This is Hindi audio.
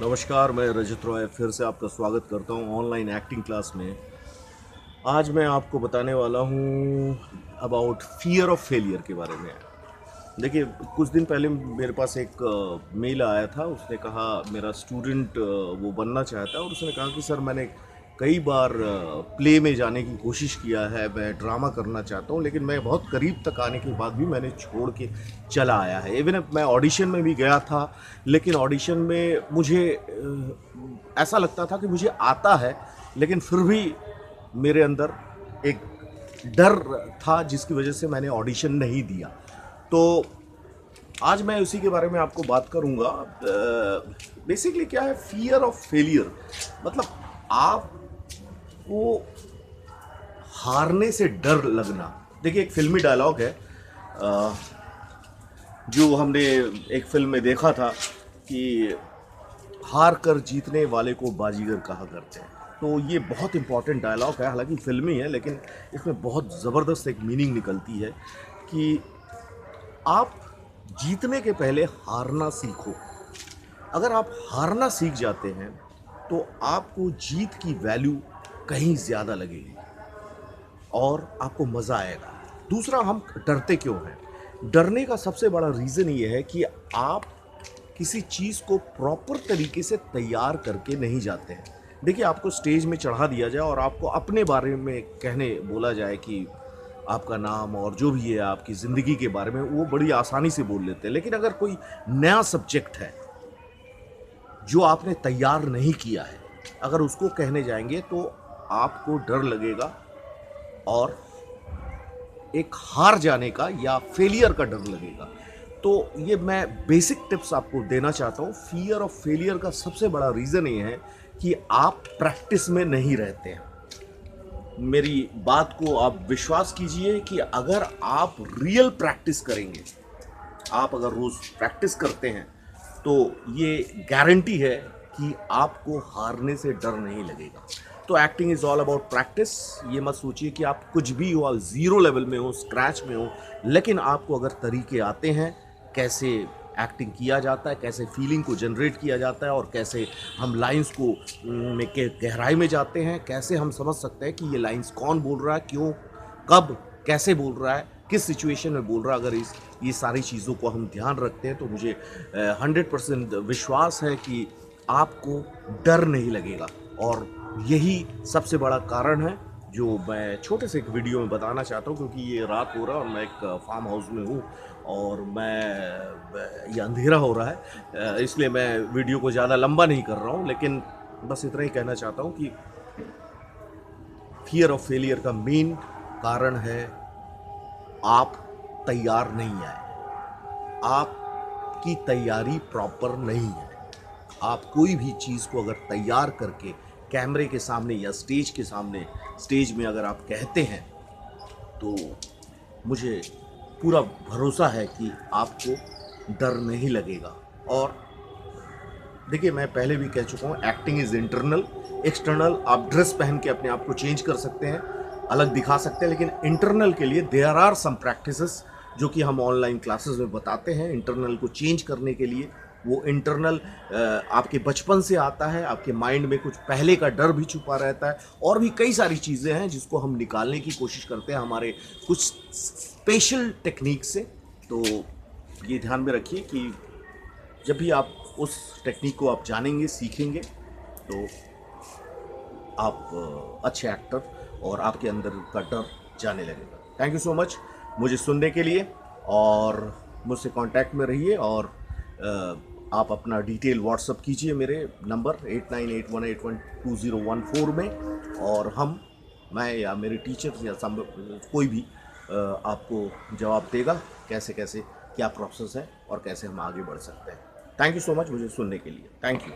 नमस्कार, मैं रजत रॉय फिर से आपका स्वागत करता हूँ ऑनलाइन एक्टिंग क्लास में। आज मैं आपको बताने वाला हूँ अबाउट फियर ऑफ फेलियर के बारे में। देखिए, कुछ दिन पहले मेरे पास एक मेल आया था। उसने कहा मेरा स्टूडेंट वो बनना चाहता है और उसने कहा कि सर मैंने कई बार प्ले में जाने की कोशिश किया है, मैं ड्रामा करना चाहता हूँ, लेकिन मैं बहुत करीब तक आने के बाद भी मैंने छोड़ के चला आया है। इवन मैं ऑडिशन में भी गया था, लेकिन ऑडिशन में मुझे ऐसा लगता था कि मुझे आता है, लेकिन फिर भी मेरे अंदर एक डर था जिसकी वजह से मैंने ऑडिशन नहीं दिया। तो आज मैं उसी के बारे में आपको बात करूंगा। बेसिकली क्या है फियर ऑफ फेलियर, मतलब आपको हारने से डर लगना। देखिए, एक फिल्मी डायलॉग है जो हमने एक फिल्म में देखा था कि हार कर जीतने वाले को बाजीगर कहा करते हैं। तो ये बहुत इंपॉर्टेंट डायलॉग है, हालांकि फिल्मी है, लेकिन इसमें बहुत ज़बरदस्त एक मीनिंग निकलती है कि आप जीतने के पहले हारना सीखो। अगर आप हारना सीख जाते हैं तो आपको जीत की वैल्यू कहीं ज़्यादा लगेगी और आपको मज़ा आएगा। दूसरा, हम डरते क्यों हैं? डरने का सबसे बड़ा रीज़न ये है कि आप किसी चीज़ को प्रॉपर तरीके से तैयार करके नहीं जाते हैं। देखिए, आपको स्टेज में चढ़ा दिया जाए और आपको अपने बारे में कहने बोला जाए कि आपका नाम और जो भी है आपकी ज़िंदगी के बारे में, वो बड़ी आसानी से बोल लेते हैं। लेकिन अगर कोई नया सब्जेक्ट है जो आपने तैयार नहीं किया है, अगर उसको कहने जाएंगे तो आपको डर लगेगा और एक हार जाने का या फेलियर का डर लगेगा। तो ये मैं बेसिक टिप्स आपको देना चाहता हूँ। फियर ऑफ फेलियर का सबसे बड़ा रीज़न ये है कि आप प्रैक्टिस में नहीं रहते हैं। मेरी बात को आप विश्वास कीजिए कि अगर आप रियल प्रैक्टिस करेंगे, आप अगर रोज़ प्रैक्टिस करते हैं, तो ये गारंटी है कि आपको हारने से डर नहीं लगेगा। तो acting is all about practice. ये मत सोचिए कि आप कुछ भी हो, ज़ीरो लेवल में हो, स्क्रैच में हो, लेकिन आपको अगर तरीके आते हैं कैसे एक्टिंग किया जाता है, कैसे फीलिंग को जनरेट किया जाता है और कैसे हम लाइंस को में के गहराई में जाते हैं, कैसे हम समझ सकते हैं कि ये लाइंस कौन बोल रहा है, क्यों, कब, कैसे बोल रहा है, किस सिचुएशन में बोल रहा है। अगर ये सारी चीज़ों को हम ध्यान रखते हैं तो मुझे 100% विश्वास है कि आपको डर नहीं लगेगा। और यही सबसे बड़ा कारण है जो मैं छोटे से एक वीडियो में बताना चाहता हूँ, क्योंकि ये रात हो रहा है और मैं एक फार्म हाउस में हूँ और ये अंधेरा हो रहा है, इसलिए मैं वीडियो को ज़्यादा लंबा नहीं कर रहा हूँ। लेकिन बस इतना ही कहना चाहता हूँ कि फियर ऑफ फेलियर का मेन कारण है आप तैयार नहीं आए, आपकी तैयारी प्रॉपर नहीं है। आप कोई भी चीज़ को अगर तैयार करके कैमरे के सामने या स्टेज के सामने, स्टेज में अगर आप कहते हैं, तो मुझे पूरा भरोसा है कि आपको डर नहीं लगेगा। और देखिए, मैं पहले भी कह चुका हूँ, एक्टिंग इज़ इंटरनल। एक्सटर्नल आप ड्रेस पहन के अपने आप को चेंज कर सकते हैं, अलग दिखा सकते हैं, लेकिन इंटरनल के लिए देयर आर सम प्रैक्टिसेस जो कि हम ऑनलाइन क्लासेस में बताते हैं। इंटरनल को चेंज करने के लिए, वो इंटरनल आपके बचपन से आता है, आपके माइंड में कुछ पहले का डर भी छुपा रहता है और भी कई सारी चीज़ें हैं जिसको हम निकालने की कोशिश करते हैं हमारे कुछ स्पेशल टेक्निक से। तो ये ध्यान में रखिए कि जब भी आप उस टेक्निक को आप जानेंगे, सीखेंगे, तो आप अच्छे एक्टर और आपके अंदर का डर जाने लगेगा। थैंक यू सो मच मुझे सुनने के लिए, और मुझसे कांटेक्ट में रहिए। और आप अपना डिटेल व्हाट्सअप कीजिए मेरे नंबर 8981812014 में, और मैं या मेरे टीचर या कोई भी आपको जवाब देगा कैसे कैसे क्या प्रोसेस है और कैसे हम आगे बढ़ सकते हैं। थैंक यू सो मच मुझे सुनने के लिए। Thank you.